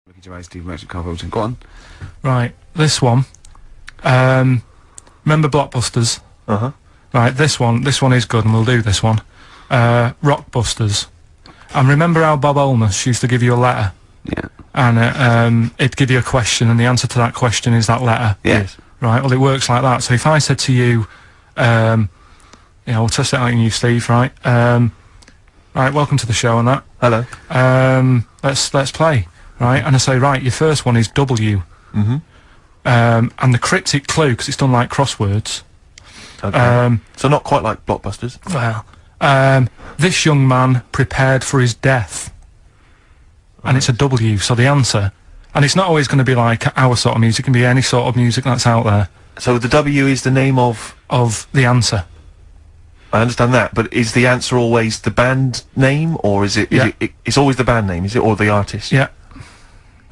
Ricky Gervais, Steve Merchant, Karl Pilkington. Go on. Right, this one. Remember Blockbusters? Uh-huh. Right, this one is good, and we'll do this one. Rockbusters. And remember how Bob Holness used to give you a letter? Yeah. And it'd give you a question, and the answer to that question is that letter. Yes. Right, well, it works like that. So if I said to you, we'll test it out on you, Steve, right? Right, welcome to the show and that. Hello. Let's play. Right, and I say, right, your first one is W. Mm-hmm. And the cryptic clue, because it's done like crosswords. Okay. So not quite like Blockbusters. Well, this young man prepared for his death. And it's a W, so the answer. And it's not always going to be like our sort of music, it can be any sort of music that's out there. So the W is the name of the answer. I understand that, but is the answer always the band name, or is it? Yeah. It's always the band name, is it, or the artist? Yeah.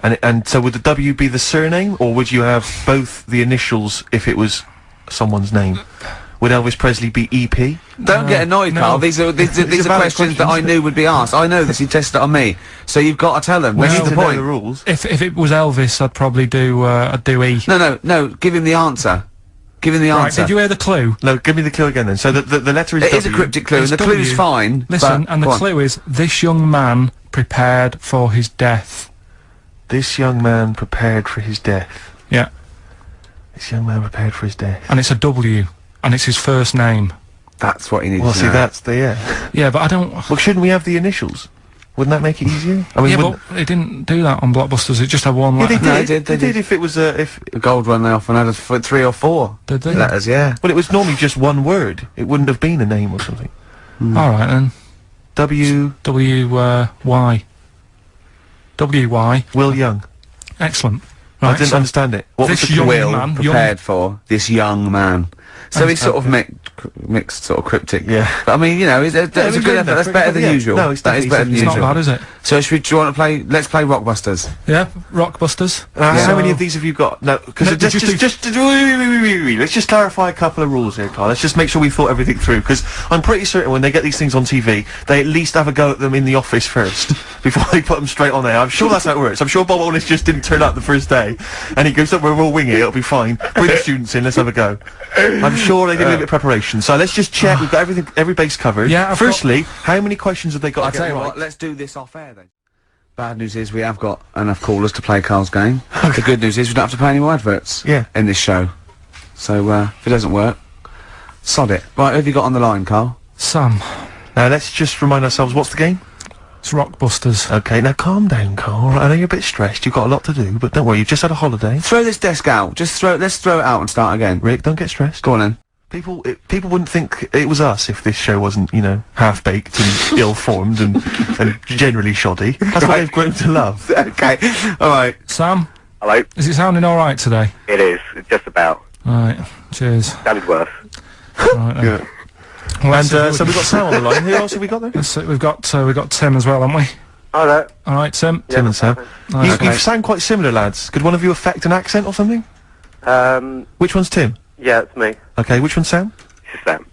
And so would the W be the surname, or would you have both the initials if it was someone's name? Would Elvis Presley be EP? Don't get annoyed, no. Karl. These are valid questions that I knew would be asked. I know this. You tested it on me, so you've got to tell them. Well, This is the To know point. the rules. If it was Elvis, I'd probably do E. No. Give him the answer. Give him the Right, answer. did you hear the clue? No, give me the clue again then. So the letter is It W. is a cryptic clue, and It's the clue's W. fine. Listen, but, and the go on. clue is, this young man prepared for his death. This young man prepared for his death. Yeah. This young man prepared for his death. And it's a W. And it's his first name. That's what you need Well, to see, know. that's the yeah. Yeah, but I don't... Well, shouldn't we have the initials? Wouldn't that make it easier? I mean, Yeah, wouldn't- but they didn't do that on Blockbusters, it just had one yeah, letter. they No, did. they did. If it was if The gold one, they often had 3 or 4 Did they? letters. Yeah. well, it was normally just one word. It wouldn't have been a name or something. Alright then. W. W-Y. W-Y. Will Young. Excellent. I Right, didn't so understand it. What was this the young clue? Will man, prepared for this young man. So he's sort of mixed, sort of cryptic. Yeah. But I mean, you know, that's it was a good good effort. enough. That's better than Yeah. usual. No, it's That is definitely better than It's not usual. bad, is it? So do you want to play? Let's play Rockbusters. Yeah, Rockbusters. How many of these have you got? No, because No, wait. Let's just clarify a couple of rules here, Karl. Let's just make sure we thought everything through, because I'm pretty certain when they get these things on TV, they at least have a go at them in the office first, before they put them straight on there. I'm sure that's how it works. I'm sure Bob Holness just didn't turn up the first day, and he goes, "Look, we'll wing it, it'll be fine. Bring the students in, let's have a go." I'm sure they did a little bit of preparation. So let's just check, we've got everything, every base covered. Yeah, I've Firstly, how many questions have they got I'll to tell get you right? what. Let's do this off air then. Bad news is we have got enough callers to play Karl's game. The good news is we don't have to play any more adverts. Yeah. In this show. So if it doesn't work, sod it. Right, who have you got on the line, Karl? Sam. Now let's just remind ourselves, what's the game? It's Rockbusters. Okay, now calm down, Karl. I know you're a bit stressed, you've got a lot to do, but don't worry, you've just had a holiday. Throw this desk out. Let's throw it out and start again. Rick, don't get stressed. Go on then. People wouldn't think it was us if this show wasn't, you know, half-baked and ill-formed and generally shoddy. That's what they've grown to love. Okay. All right. Sam, Hello, is it sounding alright today? it is, just about. Right, cheers. Sounded worse. Right then. Yeah. Well, And let's so we've got Sam on the line. Who else have we got there? let's see, we've got Tim as well, haven't we? Hello. Alright, Tim. Tim and Sam. Nice. You sound quite similar, lads. Could one of you affect an accent or something? Which one's Tim? Yeah, it's me. Okay, which one's Sam? This is Sam.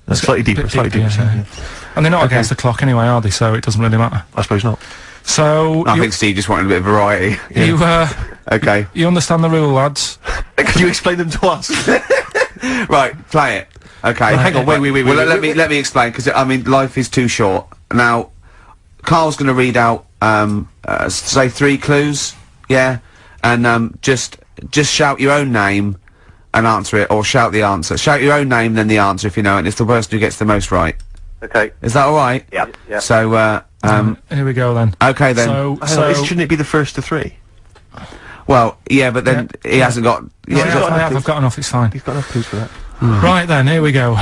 That's slightly deeper, Bit slightly deeper. deeper, Sam, yeah. yeah. And they're not Okay. against the clock anyway, are they? So it doesn't really matter. I suppose not. So, I think Steve just wanted a bit of variety. Okay. you understand the rule, lads? Could you explain them to us? Right. Play it. Okay. Hang on. Wait. Well, let me explain, because I mean, life is too short. Now, Karl's going to read out, say 3 clues, yeah, and just shout your own name and answer it, or shout the answer. Shout your own name, then the answer if you know it. And it's the person who gets the most right. Okay. Is that all right? Yeah. Yeah. So, Here we go then. okay then. So, Shouldn't it be the first to 3? Well, yeah, but then he hasn't got. yeah, he's got- I've got enough, it's fine. He's got enough clues for that. Right then, here we go.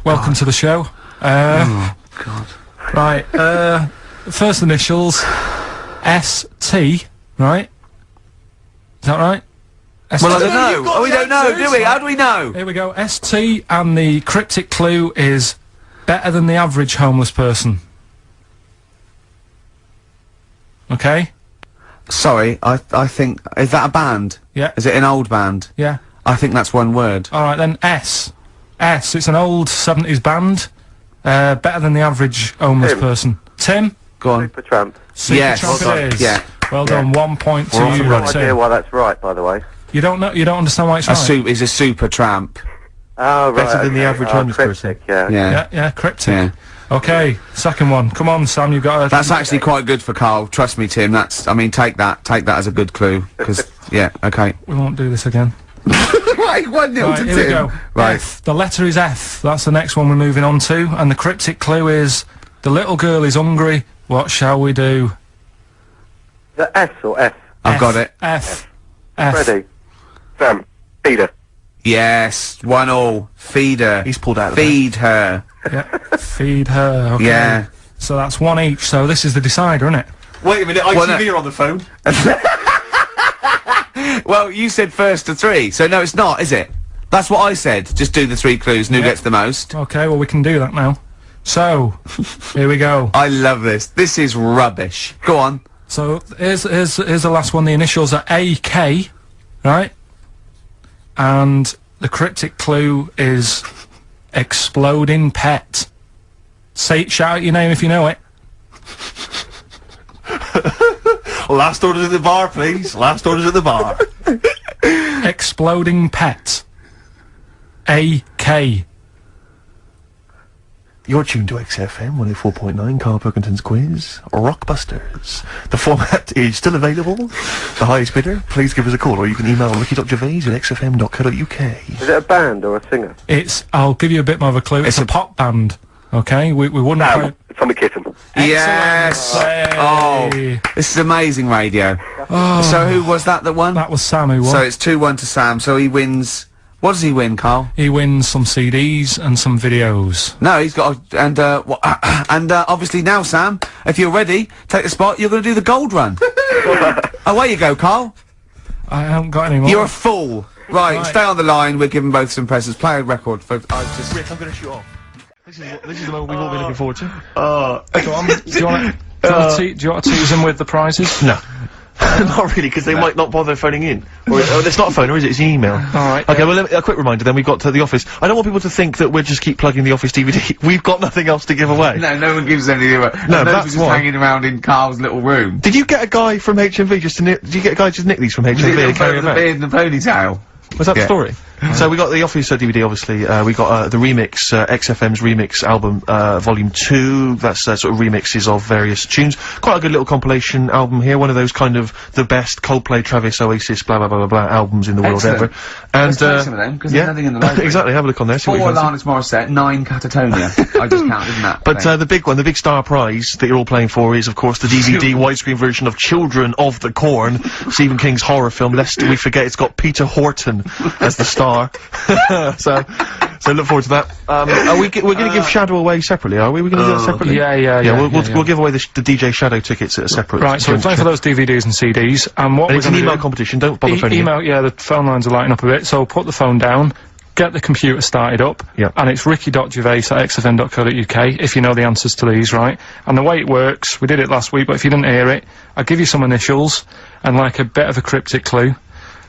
Welcome to the show. Oh God. Right, first initials, S-T, right? Is that right? Well, I don't know. Oh, we don't know, do we? How do we know? Here we go, S-T, and the cryptic clue is better than the average homeless person. Okay? Sorry, I think, is that a band? Yeah. Is it an old band? Yeah. I think that's one word. Alright then, S. S, it's an old 70s band. Better than the average homeless Tim. person. Tim? Go on. Supertramp. Yes. Supertramp it is. Yeah. Well done. 1 point to We're off you, and running. No idea Tim. why that's right, by the way. You don't know. You don't understand why it's right. He's a super tramp. Oh, right. Better than the average homeless cryptic, yeah. Yeah, cryptic. Yeah. Okay, second one. Come on, Sam. You've got. That's actually quite good for Karl. Trust me, Tim. I mean, take that as a good clue. Because, yeah, okay. We won't do this again. Right, 1-0 Right, to here Tim. we go. Right. F. The letter is F. That's the next one we're moving on to. And the cryptic clue is: the little girl is hungry. What shall we do? The S or F? I've got it. F. Ready? Sam. Peter. Yes, 1-1. Feed her. He's pulled out of the Feed her. Yeah. Feed her. Okay. Yeah. So that's one each. So this is the decider, isn't it? Wait a minute, ITV are on the phone. Well, you said first to 3, so no, it's not, is it? That's what I said. Just do the 3 clues and who gets the most. Okay. Well, we can do that now. So here we go. I love this. This is rubbish. Go on. So here's the last one. The initials are AK, right? And the cryptic clue is exploding pet. Shout out your name if you know it. Last orders at the bar, please. Last orders at the bar. Exploding pet. AK. You're tuned to XFM 104.9, Karl Pilkington's quiz, Rockbusters. The format is still available. The highest bidder, please give us a call, or you can email ricky.gervais@xfm.co.uk. Is it a band or a singer? I'll give you a bit more of a clue. It's a pop band. Okay, we wouldn't. Sam. Tommy Kitten. Yes. Hey. Oh, this is amazing radio. So who was that won? That was Sam who won. So it's 2-1 to Sam. So he wins. What does he win, Karl? He wins some CDs and some videos. No, he's got obviously now, Sam, if you're ready, take the spot. You're going to do the gold run. Away you go, Karl. I haven't got any more. You're a fool. Right, stay on the line. We're giving both some presents. Play a record for. Rick, I'm going to shoot off. This is the moment we've all been looking forward to. Go on. Do you want to tease him with the prizes? No. Not really, because they might not bother phoning in. Or it's not a phone, or is it? It's an email. Alright. Okay, well, a quick reminder then, we've got to the office. I don't want people to think that we'll just keep plugging the office DVD. We've got nothing else to give away. No one gives anything away. No, that's just why. hanging around in Karl's little room. Did you get a guy from HMV just to nick, did you get a guy just nick these from HMV and carry The them back? beard and the ponytail. Was that the story? So we got the Office DVD, obviously. We got the remix, XFM's remix album, volume 2. That's sort of remixes of various tunes. Quite a good little compilation album here. One of those kind of the best Coldplay, Travis, Oasis, blah blah blah blah blah albums in the world ever. And Let's take some of them, because there's nothing in the library. Exactly. Have a look on there. See what 4 you fancy. Alanis Morissette, 9 Catatonia. I just counted, isn't that? But the big one, the big star prize that you're all playing for is, of course, the DVD widescreen version of Children of the Corn, Stephen King's horror film. Lest we forget, it's got Peter Horton as the star. so look forward to that. We're going to give Shadow away separately, are we? We're going to do that separately? Yeah. We'll give away the DJ Shadow tickets at a separate. Right, so we're playing for those DVDs and CDs, and what And we're it's an going to email do... competition, don't bother phoning in. Email, yeah, the phone lines are lighting up a bit, so put the phone down, get the computer started up, and it's ricky.gervais@xfm.co.uk, if you know the answers to these, right? And the way it works, we did it last week, but if you didn't hear it, I'll give you some initials, and like a bit of a cryptic clue.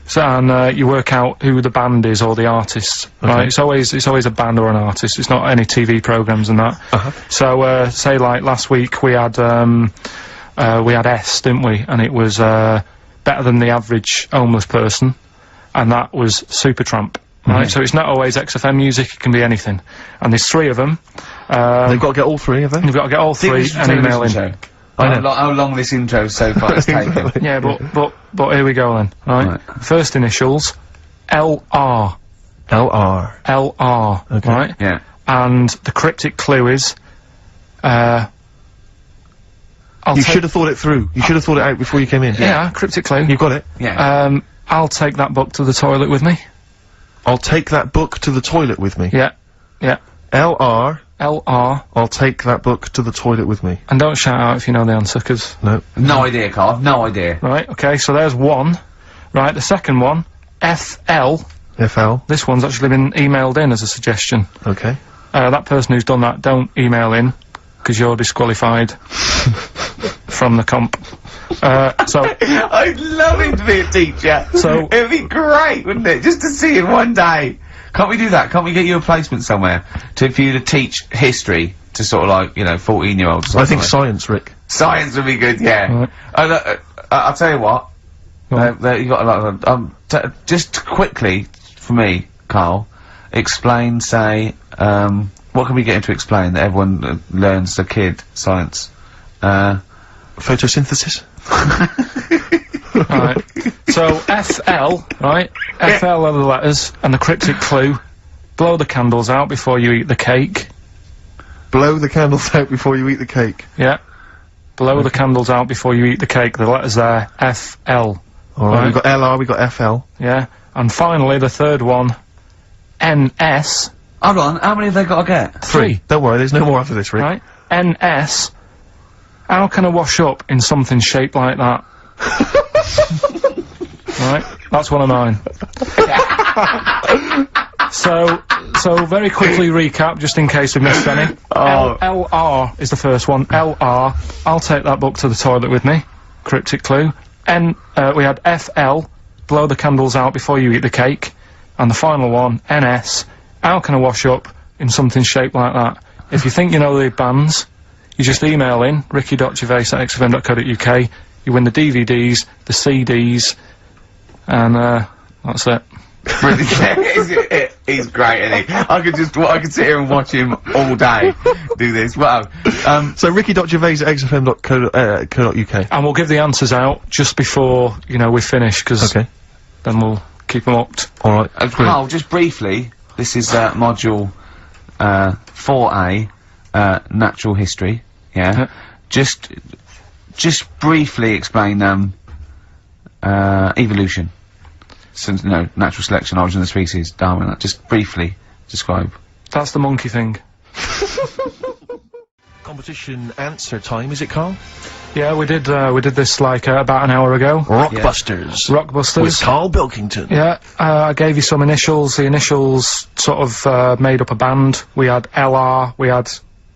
So, and you work out who the band is or the artist, right? It's always a band or an artist. It's not any TV programs and that. So, say like last week we had S, didn't we? And it was better than the average homeless person, and that was Supertramp, right? So it's not always XFM music; it can be anything. And there's 3 of them. They've got to get all 3, have they? You've got to get all 3 and email in. How long this intro so far has taken. Yeah, but here we go then, right? First initials, LR. LR. LR, Okay. right? Yeah. And the cryptic clue is, You should have thought it through. You should have thought it out before you came in. Yeah, cryptic clue. You've got it? Yeah. I'll take that book to the toilet with me. I'll take that book to the toilet with me. Yeah. LR. LR. I'll take that book to the toilet with me. And don't shout out if you know the answer, 'cause... No. No idea, Karl. No idea. Right, okay, so there's 1. Right, the second one, FL. FL. This one's actually been emailed in as a suggestion. Okay. That person who's done that, don't email in, 'cause you're disqualified from the comp. So... I'd love him to be a teacher. So... It'd be great, wouldn't it? Just to see him one day. Can't we do that? Can't we get you a placement somewhere for you to teach history to sort of like, 14-year-olds? I think science, Rick. Science would be good, yeah. Right. I'll tell you what. Go on. You got a lot of just quickly for me, Karl. Explain, say, what can we get him to explain that everyone learns the kid science? Photosynthesis. Right. So FL, right? FL are the letters, and the cryptic clue: blow the candles out before you eat the cake. Blow the candles out before you eat the cake. Yeah. Blow the candles out before you eat the cake. The letters there, FL. Alright, Right. we've got LR, we've got FL. Yeah. And finally, the third one, NS. Hold on, how many have they got to get? 3. Don't worry, there's no more after this, Rick. Right? NS. How can I wash up in something shaped like that? Right? That's one of mine. So very quickly recap, just in case we missed any. LR is the first one. LR. I'll take that book to the toilet with me. Cryptic clue. We had FL. Blow the candles out before you eat the cake. And the final one, NS. How can I wash up in something shaped like that? If you think you know the bands, you just email in ricky.gervais@xfm.co.uk. You win the DVDs, the CDs, and that's it. He's great, isn't he? I could sit here and watch him all day do this. Wow. So ricky.gervais@xfm.co.uk. And we'll give the answers out just before, you know, we finish, because Okay. then we'll keep them up. Alright. Karl, just briefly, this is module 4A, natural history. Yeah. Just briefly explain evolution. So, no, natural selection, origin of the species, Darwin. Just briefly describe. That's the monkey thing. Competition answer time, is it, Karl? Yeah, we did this like about an hour ago. Rockbusters. Rockbusters. With Karl Pilkington. Yeah, I gave you some initials. The initials sort of made up a band. We had LR, we had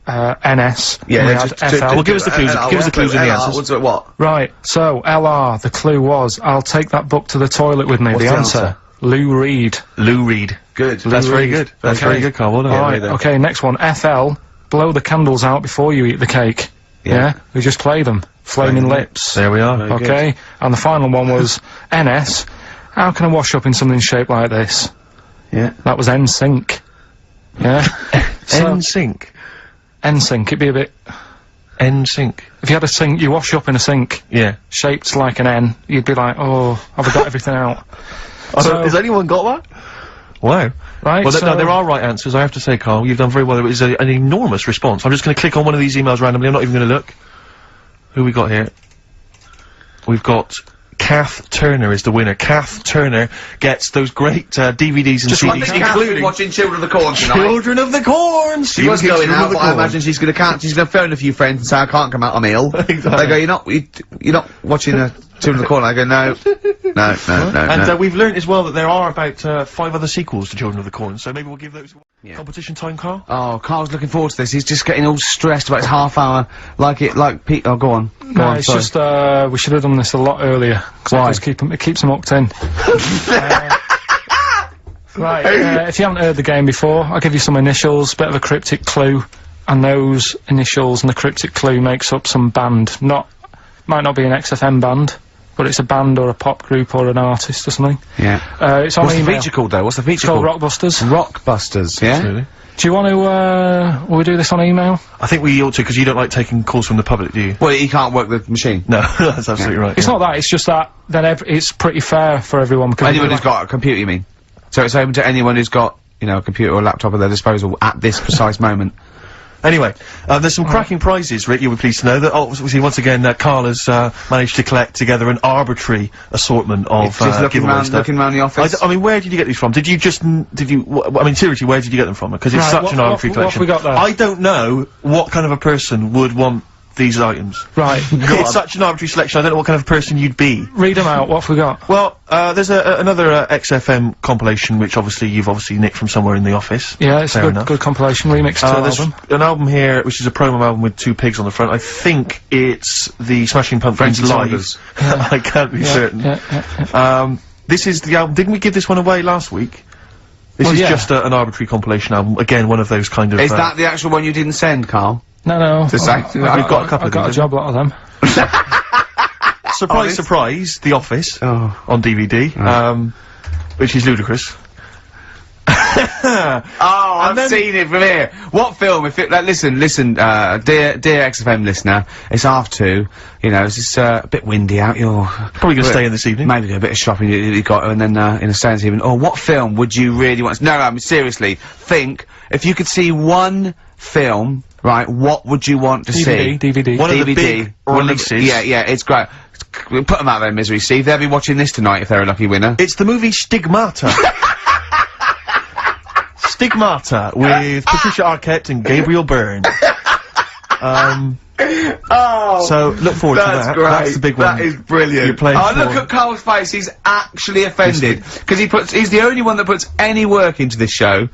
NS, we had FL. Well, give us the clues. Give us the clues and the answers. What? Right, so LR, the clue was, I'll take that book to the toilet with me. What's the the answer? answer? Lou Reed. Lou Reed. Good. That's very good. That's Okay. very good, Karl. Well done. Alright, okay, next one. FL, blow the candles out before you eat the cake. Yeah? We just play them. Flaming Lips. There we are. Okay, and the final one was NS. How can I wash up in something shaped like this? Yeah. That was NSYNC. Yeah? NSYNC. NSYNC, it'd be a bit... NSYNC. If you had a sink, you wash up in a sink, Yeah. shaped like an N, you'd be like, oh, have I got everything out? Has anyone got that? Wow. Right, Well, so... no, there are right answers, I have to say, Karl. You've done very well. It was an enormous response. I'm just going to click on one of these emails randomly. I'm not even going to look. Who we got here? We've got... Kath Turner is the winner. Kath Turner gets those great DVDs and CDs, including watching Children of the Corn tonight. Children of the Corn. She was going out, but I imagine she's going to phone a few friends and say, I can't come out, I'm ill. They go, you're not watching Children of the Corn. I go, no. And we've learnt as well that there are about 5 other sequels to Children of the Corn, so maybe we'll give those competition time, Karl. Oh, Karl's looking forward to this. He's just getting all stressed about his half hour, like Pete. Oh, go on. No, it's sorry. just, we should have done this a lot earlier. Why? It keeps them hooked in. Right, if you haven't heard the game before, I'll give you some initials, bit of a cryptic clue, and those initials and the cryptic clue makes up some band. Might not be an XFM band, but it's a band or a pop group or an artist or something. Yeah. It's on What's the email. feature called, though? What's the It's feature called called? Rockbusters. Rockbusters, yeah? Really? Do you want to, will we do this on email? I think we ought to, because you don't like taking calls from the public, do you? Well, he can't work the machine. No, that's absolutely right. It's not that, it's just that then it's pretty fair for everyone because... Anyone who's got a computer, you mean? So it's open to anyone who's got, you know, a computer or a laptop at their disposal at this precise moment. Anyway, there's some cracking prizes, Rick, you'll be pleased to know, that obviously, once again, Karl has managed to collect together an arbitrary assortment of Just looking giveaway round, stuff. looking round the office. I mean, where did you get these from? I mean, seriously, where did you get them from? Because it's Right, such what- an arbitrary what have collection. we got there? I don't know what kind of a person would want these items. Right, It's such an arbitrary selection, I don't know what kind of person you'd be. read them out, what have we got? Well, there's another XFM compilation, which you've obviously nicked from somewhere in the office. Yeah, it's Fair a enough. good compilation, remix to There's album. an album here, which is a promo album with 2 pigs on the front. I think it's the Smashing Pumpkins French live. Saunders. I can't be certain. Yeah. This is the album. Didn't we give this one away last week? This Well, is yeah. just an arbitrary compilation album. Again, one of those kind of. Is that the actual one you didn't send, Karl? No. The same- I've we've got a couple I've of got a these, job lot of them. surprise, Honest. surprise, The Office Oh. on DVD, which is ludicrous. Oh, I've then- seen it from here. What film? If it, like, listen, dear XFM listener, it's 2:30. You know, it's just a bit windy out. You're Probably gonna stay in this evening. Maybe do a bit of shopping you got, and then in a stay this evening. Or what film would you really want? No, I mean seriously. Think if you could see one film, right? What would you want to see? DVD. One of the DVD. big One of the- releases. Yeah, it's great. Put them out of their misery, Steve. They'll be watching this tonight if they're a lucky winner. It's the movie Stigmata. Stigmata with Patricia Arquette and Gabriel Byrne. Oh, So look forward to that. great. That's the big one. That is brilliant. You're playing oh, for- look at Carl's face. He's actually offended because he's the only one that puts any work into this show,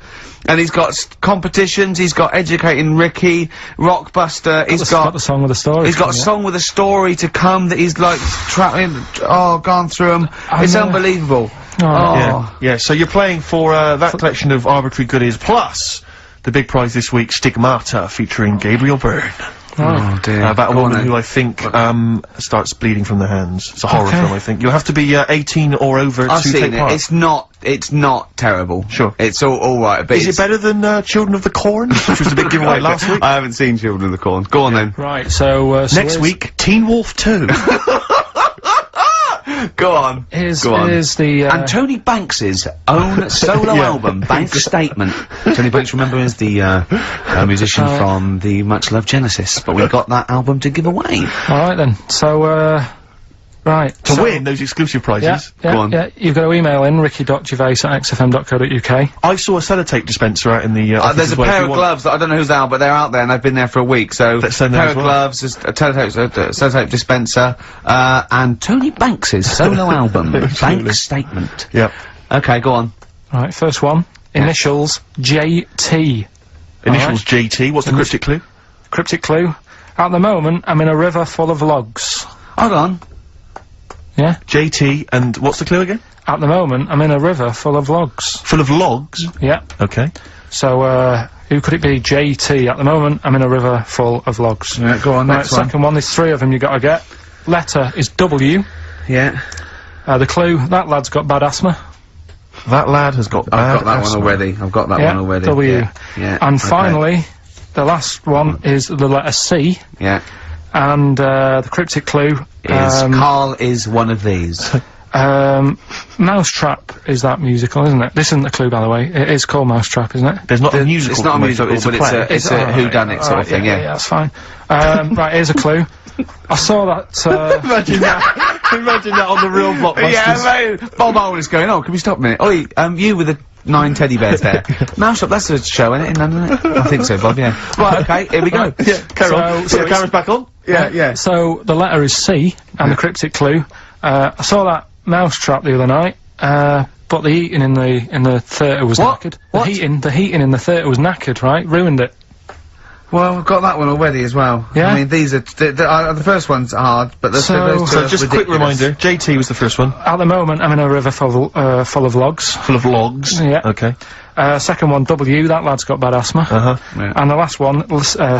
and he's got competitions. He's got Educating Ricky, Rockbuster. He's got the song with a story. He's got a song with a story to come that he's like gone through them. It's unbelievable. Yeah. So you're playing for that collection of arbitrary goodies plus the big prize this week, Stigmata, featuring Gabriel Byrne. Oh dear. About a Go on woman then. who I think starts bleeding from the hands. It's a horror film, I think. You'll have to be 18 or over I've to seen take it. part. It's not terrible. Sure. It's all right. But Is it better than Children of the Corn, which was the big giveaway last week? I haven't seen Children of the Corn. Go on then. Right, so Next here's- week, Teen Wolf 2. Go on. Here's Go on. the And Tony Banks's own solo album, Bank Statement. Tony Banks, remember, is the musician from the much loved Genesis, but we got that album to give away. Alright then, so right. To so, win those exclusive prizes. Yeah, Go on. yeah, you've got to email in ricky.gervais@xfm.co.uk. I saw a sellotape dispenser out in the office There's as a well, if pair you of want- gloves that I don't know who's out, but they're out there and they've been there for a week. So, Let's send them pair as of well. gloves, a sellotape dispenser, and Tony Banks's solo album, Bank Statement. Yep. Okay, go on. Right, first one. Initials JT. Initials JT. What's the cryptic clue? Cryptic clue. At the moment, I'm in a river full of logs. Hold on. Yeah? JT, and what's the clue again? At the moment, I'm in a river full of logs. Full of logs? Yeah. Okay. So, who could it be? JT. At the moment, I'm in a river full of logs. Yeah, go on, Right, next one. second one, there's three of them you gotta get. Letter is W. Yeah. The clue, that lad's got bad asthma. That lad has got I've got that asthma. one already. I've got that Yeah, one already. W. Yeah. And okay. finally, the last one is the letter C. Yeah. And, the cryptic clue, Is Karl is one of these. Mousetrap is that musical, isn't it? This isn't the clue, by the way. It is called Mousetrap, isn't it? There's not a musical. It's not a from it, musical, it's a but play. it's a alright, whodunit sort of alright, thing. yeah, Yeah. that's fine. Right, here's a clue. I saw that, Imagine that. Imagine that on the real blockbusters. Yeah, mate. Bob Owen is going. Oh, can we stop a minute? Oi, you with the 9 teddy bears there. Mousetrap, that's a show, isn't it? In London, isn't it? I think so, Bob. Yeah. Right. Okay. Here we go. Yeah, carry on. So So the it's- camera's back on? Yeah. So the letter is C, and the cryptic clue. I saw that Mousetrap the other night, but the heating in the theatre was What? knackered. What? The heating in the theatre was knackered, right? Ruined it. Well, we've got that one already as well. Yeah? I mean, these are the first one's hard, but the So- those two So are just a quick ridiculous. reminder, JT was the first one. At the moment, I'm in a river full of logs. Full of logs. Yeah. Okay. Second one, W, that lad's got bad asthma. Uh-huh. Yeah. And the last one,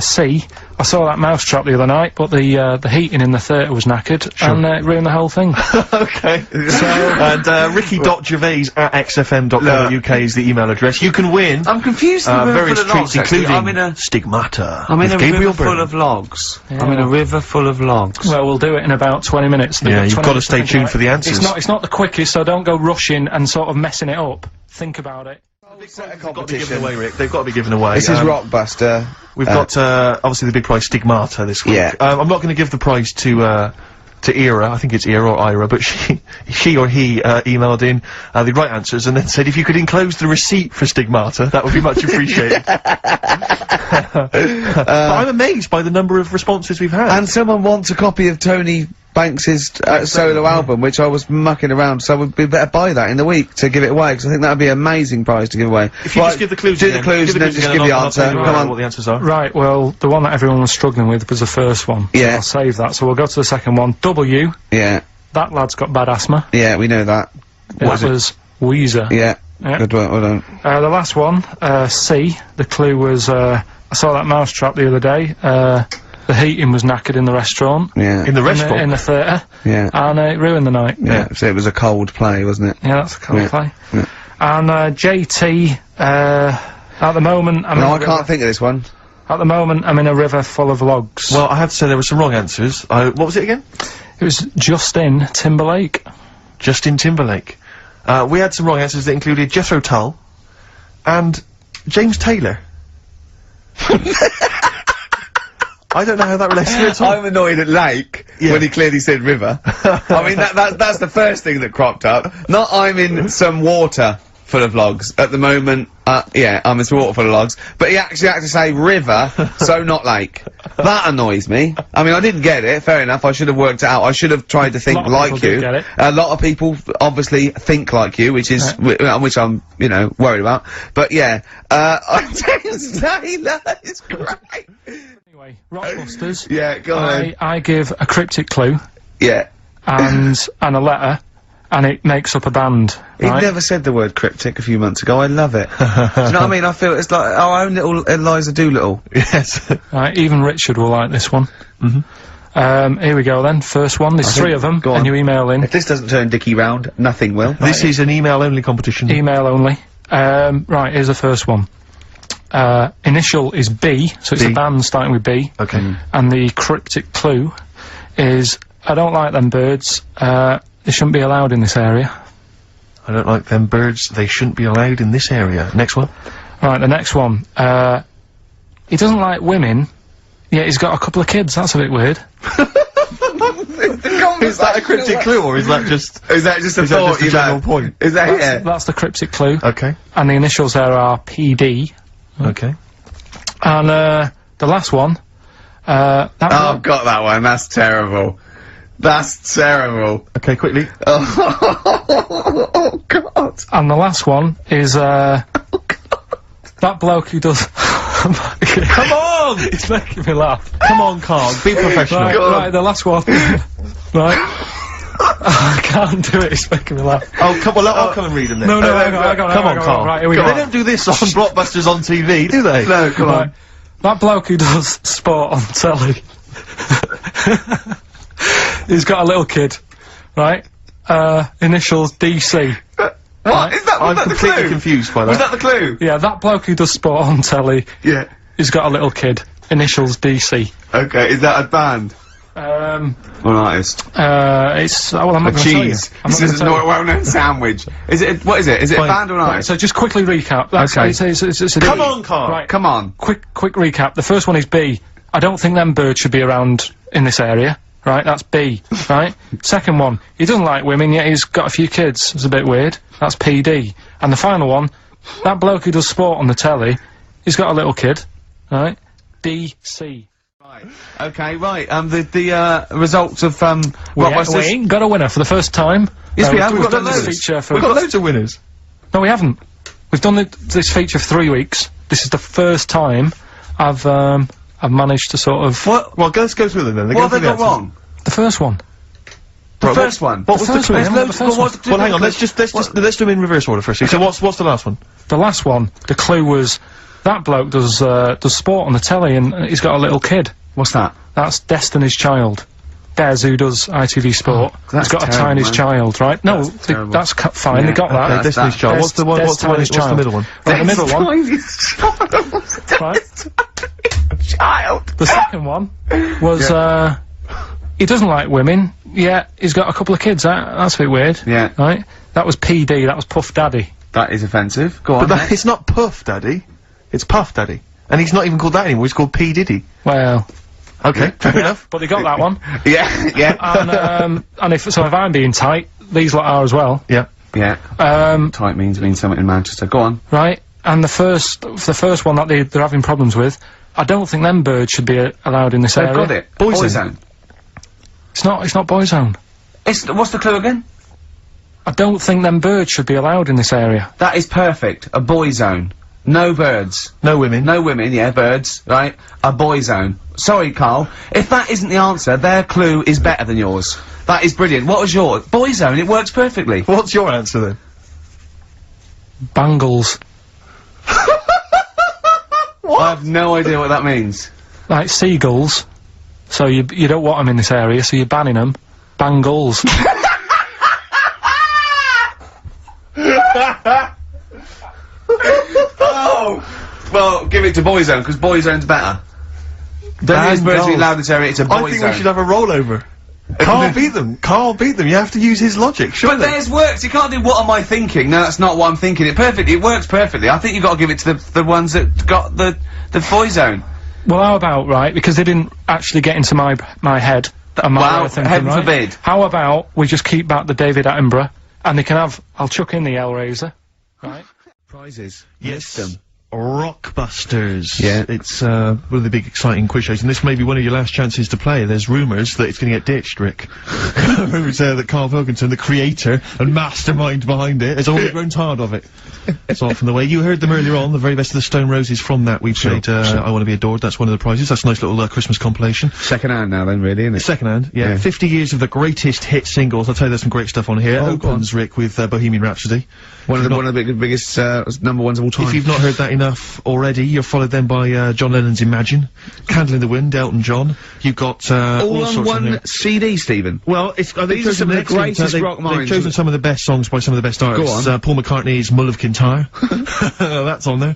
C, I saw that Mousetrap the other night, but the heating in the theatre was knackered, and it ruined the whole thing. Okay. And ricky.gervais@xfm.co.uk is the email address. You can win I'm confused. with the river various full of logs, treats, actually. including I'm in a Stigmata. I'm in with a Gabriel river full Byrne. of logs. I'm in a river full of logs. Well, we'll do it in about 20 minutes. Yeah, you've 20 gotta minutes stay think tuned about for it. the answers. It's not the quickest, so don't go rushing and sort of messing it up. Think about it. They've got to be given away, Rick. They've got to be given away. This is Rockbuster. We've got, obviously the big prize Stigmata this week. Yeah. I'm not gonna give the prize to Ira, I think it's Ira or Ira, but she or he, emailed in, the right answers and then said if you could enclose the receipt for Stigmata, that would be much appreciated. But I'm amazed by the number of responses we've had. And someone wants a copy of Tony Banks's solo album, which I was mucking around, so we'd better buy that in the week to give it away, because I think that'd be an amazing prize to give away. if you just give the clues do again, the clues and then just give the I'll answer. tell you Come what on. the answers are. Right, well, the one that everyone was struggling with was the first one. So Yeah. I'll save that. So we'll go to the second one. W, Yeah, that lad's got bad asthma. yeah, we know that. That was Weezer. Yeah. Yeah. Good one, well done. The last one, C, the clue was, I saw that Mousetrap the other day, The heating was knackered in the restaurant. Yeah. In the restaurant? In the theatre. Yeah. And it ruined the night. Yeah. So it was a cold play, wasn't it? Yeah, that's a cold Yeah. play. Yeah. And JT, at the moment, I'm in No, a I river- can't think of this one. At the moment, I'm in a river full of logs. Well, I have to say there were some wrong answers. What was it again? It was Justin Timberlake. Justin Timberlake. We had some wrong answers that included Jethro Tull and James Taylor. I don't know how that relates to it at all. I'm annoyed at Lake Yeah. when he clearly said river. I mean, that's the first thing that cropped up. Not I'm in some water full of logs at the moment. Yeah, I'm in some water full of logs. But he actually had to say river, so not lake. That annoys me. I mean, I didn't get it. Fair enough. I should have worked it out. I should have tried to think lot of like people you. did get it. A lot of people obviously think like you, which is which I'm, you know, worried about. But yeah, James Taylor is great. Anyway, Rockbusters. Yeah, go on. I give a cryptic clue Yeah. and a letter, and it makes up a band. He Right? never said the word cryptic a few months ago. I love it. Do you know what I mean? I feel it's like our own little Eliza Doolittle. Yes. Right, even Richard will like this one. Here we go then. First one. There's think- 3 of them, go on. and you email in. If this doesn't turn Dickie round, nothing will. This is an email-only competition. Email only. Right, here's the first one. Initial is B, so it's B. a band starting with B. Okay. And the cryptic clue is, I don't like them birds, they shouldn't be allowed in this area. I don't like them birds. They shouldn't be allowed in this area. Next one. Right, the next one. He doesn't like women, yet he's got a couple of kids. That's a bit weird. Is that a cryptic clue, or is that just... Is that just a Is that thought just a you've general had? point? Is that That's the cryptic clue. Okay. And the initials there are PD. Okay. And, the last one, Oh, I've got that one. That's terrible. That's terrible. Okay, quickly. Oh, God. and the last one is, that bloke who does... Come on! It's making me laugh. Come on, Karl. Be professional. Right, Go on. right, the last one. Right. I can't do it, it's making me laugh. Oh, come on. I'll come and read them then. No, hang on, Come on, Karl. Right, here we They go. don't do this on Blockbusters on TV, do they? No, come Right. on. That bloke who does sport on telly. He's got a little kid, right? Initials DC. What? Is that, was I'm that the completely clue? confused by that. Was that the clue? Yeah, that bloke who does sport on telly, Yeah. he's got a little kid. Initials DC. Okay, is that a band? Or an artist? It's, well, I'm not A gonna tell you. cheese. I'm not This gonna is tell you. not a well-known sandwich. Is it, what is it? Is it a Fine. band or an Right, artist? so just quickly recap. That's, Okay. it's a Come on, Karl. Right, Come on. quick recap. The first one is B. I don't think them birds should be around in this area. Right, that's B. Right? Second one, he doesn't like women, yet he's got a few kids. It's a bit weird. That's PD. And the final one, that bloke who does sport on the telly, he's got a little kid. Right? DC. Right. Okay, right. The results of, We Rockbusters. ain't got a winner for the first time. Yes, we have. We've We've done got this loads. feature for... We've got loads of winners. No, we haven't. We've done this feature for 3 weeks. This is the first time I've managed to sort of... What? Well, let's go through them then. What have they got wrong? The first one. The first one. What was the first clue? one, There's yeah, loads. the first Well, what's the Well, hang on. clue? Let's do them in reverse order first. So what's the last one? The last one, the clue was, that bloke does sport on the telly and he's got a little kid. What's that? That's Destiny's Child. Des, who does ITV Sport, that's has got a terrible, tiny man. child, right? No, That's terrible. that's fine, they Yeah, got Okay, that. Destiny's Child. Des- What's the one? Des What's the Tiny's middle Child. one? Right, the middle one, right? Child. The second one was, he doesn't like women, yet he's got a couple of kids, that's a bit weird. Yeah. Right? That was PD, that was Puff Daddy. That is offensive. Go on. But it's not Puff Daddy. It's Puff Daddy. And he's not even called that anymore. He's called P. Diddy. Well, Okay, fair enough. but they got that one. Yeah, yeah. And if I'm being tight, these lot are as well. Yeah. Yeah. Tight means something in Manchester. Go on. Right? And the first one that they're having problems with, I don't think them birds should be allowed in this They've area. got it. Boyzone. It's not Boyzone. What's the clue again? I don't think them birds should be allowed in this area. That is perfect. A boy zone. No birds. No women. No women, yeah, birds, right? A boy zone. Sorry, Karl. If that isn't the answer, their clue is better than yours. That is brilliant. What was yours? Boy zone, it works perfectly. What's your answer then? Bangles. I have no idea what that means. Like seagulls. So you don't want them in this area, so you're banning them. Bangles. Oh! Well, give it to Boyzone, because Boyzone's better. Don't use Bursary Loud this area, it's a Boyzone. I think we should have a rollover. Karl beat them. Karl beat them. You have to use his logic, surely. But theirs works. You can't do what am I thinking. No, that's not what I'm thinking. It works perfectly. I think you've got to give it to the ones that got the Boyzone. Well, how about, right, because they didn't actually get into my head and my way of thinking, heaven right? forbid. How about we just keep back the David Attenborough, and they can have, I'll chuck in the Hellraiser, right? Prizes. Yes. List them. ROCKBUSTERS. Yeah. It's, one of the big exciting quiz shows, and this may be one of your last chances to play. There's rumours that it's gonna get ditched, Rick. Rumours that Karl Pilkington, the creator and mastermind behind it, has already grown tired of it. It's off from the way. You heard them earlier on, the very best of the Stone Roses. From that we played, I Want to Be Adored. That's one of the prizes. That's a nice little, Christmas compilation. Second hand now then, really, isn't it? Second hand, yeah. 50 years of the greatest hit singles. I'll tell you there's some great stuff on here. Opens, Rick, with, Bohemian Rhapsody. One of the biggest, number ones of all time. If you've not heard that enough already, you're followed then by, John Lennon's Imagine, Candle in the Wind, Elton John. You've got, all on one CD, Stephen. Well, these are some of the greatest rock minds. They've chosen some of the best songs by some of the best artists. Go on. Paul McCartney's Mull of Kintyre. That's on there.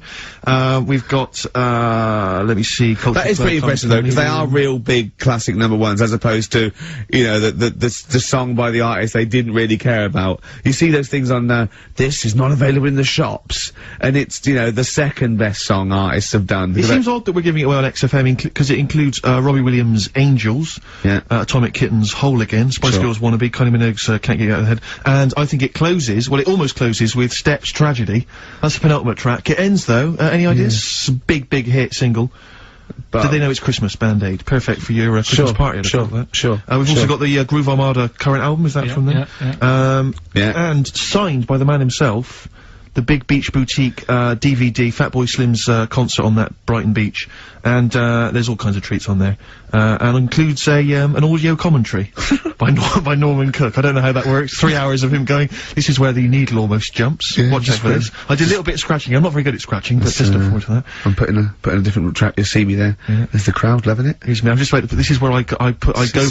We've got, let me see. That is pretty impressive though, because they are real big classic number ones, as opposed to, you know, the song by the artist they didn't really care about. You see those things on, this is not available in the shops, and it's, you know, the second best song artists have done. It seems odd that we're giving it away on XFM, because it includes, Robbie Williams' Angels, Atomic Kitten's Whole Again, Spice Girls Wannabe, Kylie Minogue's, Can't Get You Out of the Head, and I think it closes, well, it almost closes with Steps Tragedy. That's the penultimate track. It ends though, any ideas? It's a big hit single. But do they know it's Christmas, Band Aid? Perfect for your Christmas party. Sure. We've also got the Groove Armada current album, is that from them? And signed by the man himself, the Big Beach Boutique DVD, Fatboy Slim's concert on that Brighton beach, and there's all kinds of treats on there, and includes an audio commentary by Norman Cook. I don't know how that works. 3 hours of him going, this is where the needle almost jumps. Watch us for this. I did a little bit of scratching. I'm not very good at scratching, but just look forward to that. I'm putting a different track. You'll see me there. There's the crowd loving it. Here's me. I'm just waiting. This is where I go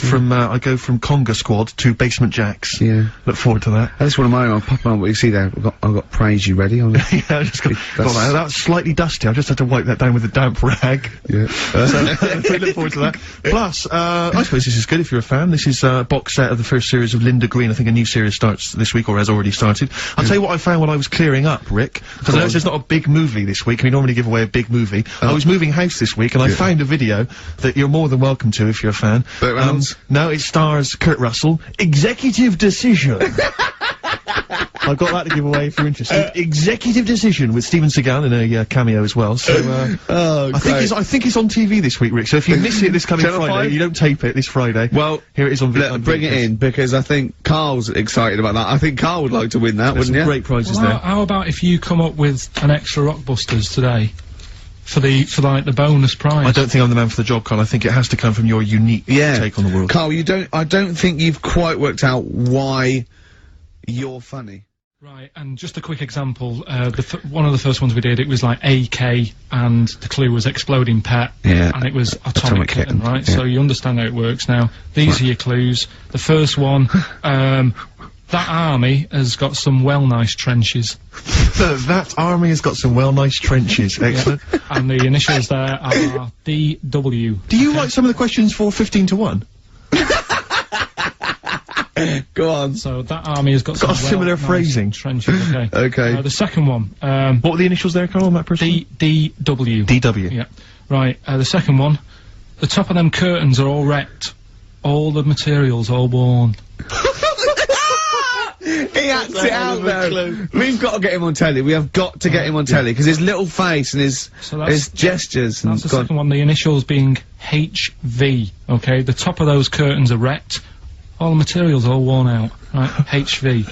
from Conga Squad to Basement Jacks. Yeah. Look forward to that. That's one of mine. I'll pop on what you see there. I've got Praise You ready. Yeah, I just got that's slightly dusty. I just had to wipe that down with a damp rag. Yeah. So we look forward to that. Plus, I suppose this is good if you're a fan. This is a box set of the first series of Linda Green. I think a new series starts this week, or has already started. I'll tell you what I found while I was clearing up, Rick, because I know there's not a big movie this week, and we normally give away a big movie. I was moving house this week, and I found a video that you're more than welcome to if you're a fan. No, it stars Kurt Russell. Executive Decision. I've got that to give away if you're interested. Executive Decision with Steven Seagal in a cameo as well. So I think it's on TV this week, Rick. So if you miss it this coming Friday, you don't tape it this Friday. Well, here it is on video. Bring it in, because I think Karl's excited about that. I think Karl would like to win that, wouldn't you? Great prizes there. How about if you come up with an extra Rockbusters today? For like the bonus prize. I don't think I'm the man for the job, Karl. I think it has to come from your unique take on the world. Karl, I don't think you've quite worked out why you're funny. Right, and just a quick example, one of the first ones we did, it was like AK, and the clue was Exploding Pet, and it was Atomic Kitten, right? So you understand how it works now. These are your clues. The first one, that army has got some nice trenches. That army has got some nice trenches. Excellent. And the initials there are DW. Do you write some of the questions for 15 to 1? Go on. So that army has got some a similar phrasing. Trenches, okay. Okay. The second one, what were the initials there, Karl, on that person? DW. DW. Yeah. Right, the second one, the top of them curtains are all wrecked. All the materials all worn. He acts it out though. We've got to get him on telly. We have got to get him on telly, because his little face and his gestures. That's the second one. The initials being HV. Okay, the top of those curtains are wrecked. All the materials all worn out. Right, HV.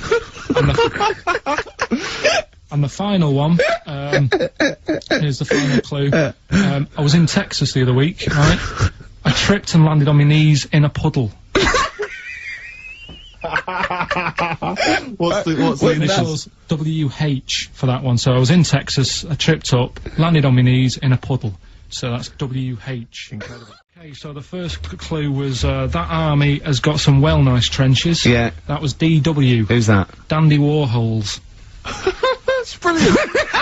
And the final one. Here's the final clue. I was in Texas the other week. Right, I tripped and landed on my knees in a puddle. What's the initials? WH for that one. So I was in Texas, I tripped up, landed on my knees in a puddle. So that's WH. Incredible. Okay, so the first clue was that army has got some well nice trenches. Yeah. That was DW. Who's that? Dandy Warhols. That's brilliant.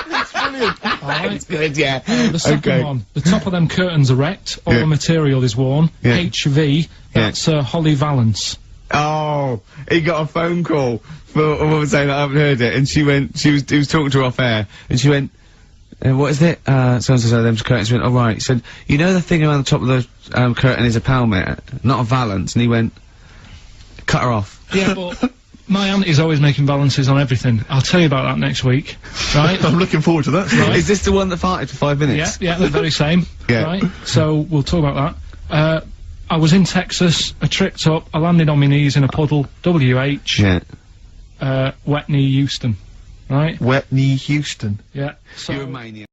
That's brilliant. Alright. Good, yeah. The second one, the top of them curtains are wrecked, all Yeah. the material is worn. Yeah. HV, that's Holly Valance. Oh, he got a phone call for a woman saying that I haven't heard it, and he was talking to her off air, and she went, what is it? So-and-so said them's curtains. She went, oh right. He said, you know the thing around the top of the, curtain is a palmet, not a valance, and he went, cut her off. Yeah, but my auntie's always making balances on everything. I'll tell you about that next week, right? I'm looking forward to that. Right. Is this the one that farted for 5 minutes? Yeah, the very same. Yeah. Right? So, we'll talk about that. I was in Texas, I tripped up, I landed on my knees in a puddle, WH, Yeah. Wetney Houston, right? Wetney Houston. Yeah, so... You're a maniac.